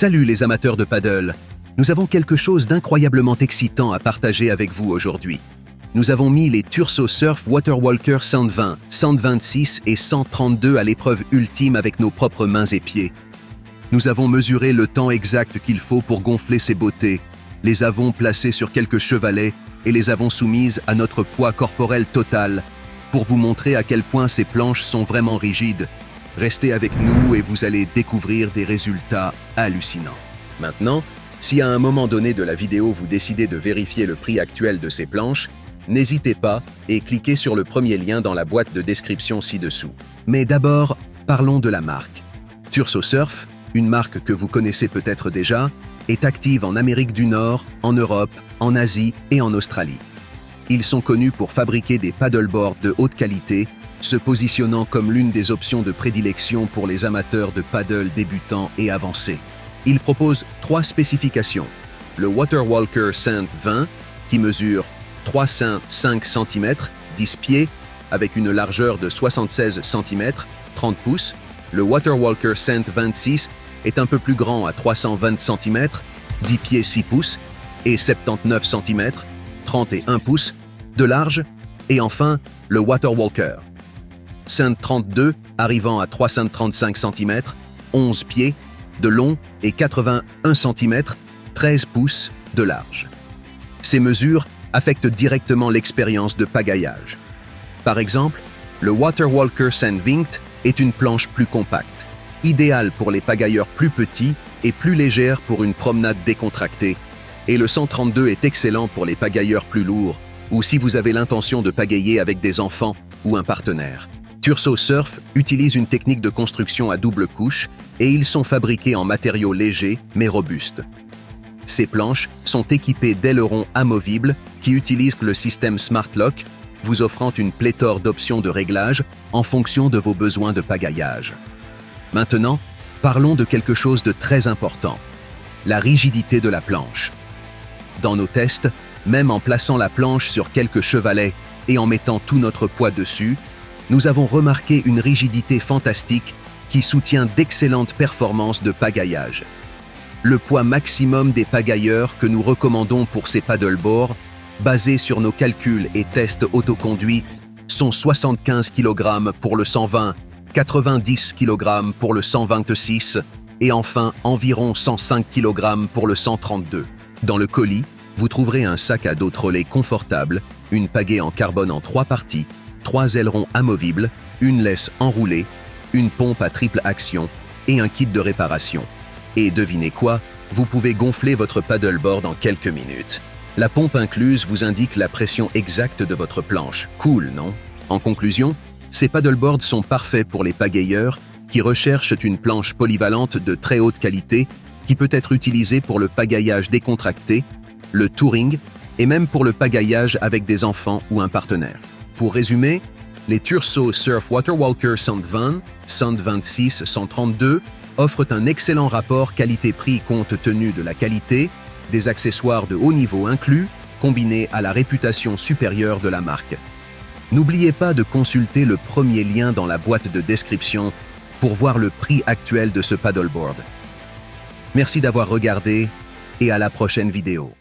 Salut les amateurs de paddle. Nous avons quelque chose d'incroyablement excitant à partager avec vous aujourd'hui. Nous avons mis les Turso Surf Waterwalker 120, 126 et 132 à l'épreuve ultime avec nos propres mains et pieds. Nous avons mesuré le temps exact qu'il faut pour gonfler ces beautés, les avons placées sur quelques chevalets et les avons soumises à notre poids corporel total pour vous montrer à quel point ces planches sont vraiment rigides. Restez avec nous et vous allez découvrir des résultats hallucinants. Maintenant, si à un moment donné de la vidéo vous décidez de vérifier le prix actuel de ces planches, n'hésitez pas et cliquez sur le premier lien dans la boîte de description ci-dessous. Mais d'abord, parlons de la marque. Turso Surf, une marque que vous connaissez peut-être déjà, est active en Amérique du Nord, en Europe, en Asie et en Australie. Ils sont connus pour fabriquer des paddleboards de haute qualité, se positionnant comme l'une des options de prédilection pour les amateurs de paddle débutants et avancés. Ils proposent 3 spécifications. Le Waterwalker 120, qui mesure 305 cm, 10 pieds, avec une largeur de 76 cm, 30 pouces. Le Waterwalker 126 est un peu plus grand à 320 cm, 10 pieds 6 pouces, et 79 cm, 31 pouces, de large. Et enfin, le Waterwalker 132 arrivant à 335 cm, 11 pieds de long et 81 cm, 13 pouces de large. Ces mesures affectent directement l'expérience de pagayage. Par exemple, le Waterwalker 120 est une planche plus compacte, idéale pour les pagailleurs plus petits et plus légère pour une promenade décontractée, et le 132 est excellent pour les pagailleurs plus lourds ou si vous avez l'intention de pagayer avec des enfants ou un partenaire. Turso Surf utilise une technique de construction à double couche et ils sont fabriqués en matériaux légers mais robustes. Ces planches sont équipées d'ailerons amovibles qui utilisent le système Smart Lock, vous offrant une pléthore d'options de réglage en fonction de vos besoins de pagayage. Maintenant, parlons de quelque chose de très important, la rigidité de la planche. Dans nos tests, même en plaçant la planche sur quelques chevalets et en mettant tout notre poids dessus, nous avons remarqué une rigidité fantastique qui soutient d'excellentes performances de pagayage. Le poids maximum des pagailleurs que nous recommandons pour ces paddleboards, basés sur nos calculs et tests autoconduits, sont 75 kg pour le 120, 90 kg pour le 126 et enfin environ 105 kg pour le 132. Dans le colis, vous trouverez un sac à dos trolley confortable, une pagaie en carbone en 3 parties, 3 ailerons amovibles, une laisse enroulée, une pompe à triple action et un kit de réparation. Et devinez quoi, vous pouvez gonfler votre paddleboard en quelques minutes. La pompe incluse vous indique la pression exacte de votre planche. Cool, non? En conclusion, ces paddleboards sont parfaits pour les pagayeurs qui recherchent une planche polyvalente de très haute qualité qui peut être utilisée pour le pagayage décontracté, le touring et même pour le pagayage avec des enfants ou un partenaire. Pour résumer, les Turso Surf Waterwalker 120, 126, 132 offrent un excellent rapport qualité-prix compte tenu de la qualité, des accessoires de haut niveau inclus, combinés à la réputation supérieure de la marque. N'oubliez pas de consulter le premier lien dans la boîte de description pour voir le prix actuel de ce paddleboard. Merci d'avoir regardé et à la prochaine vidéo.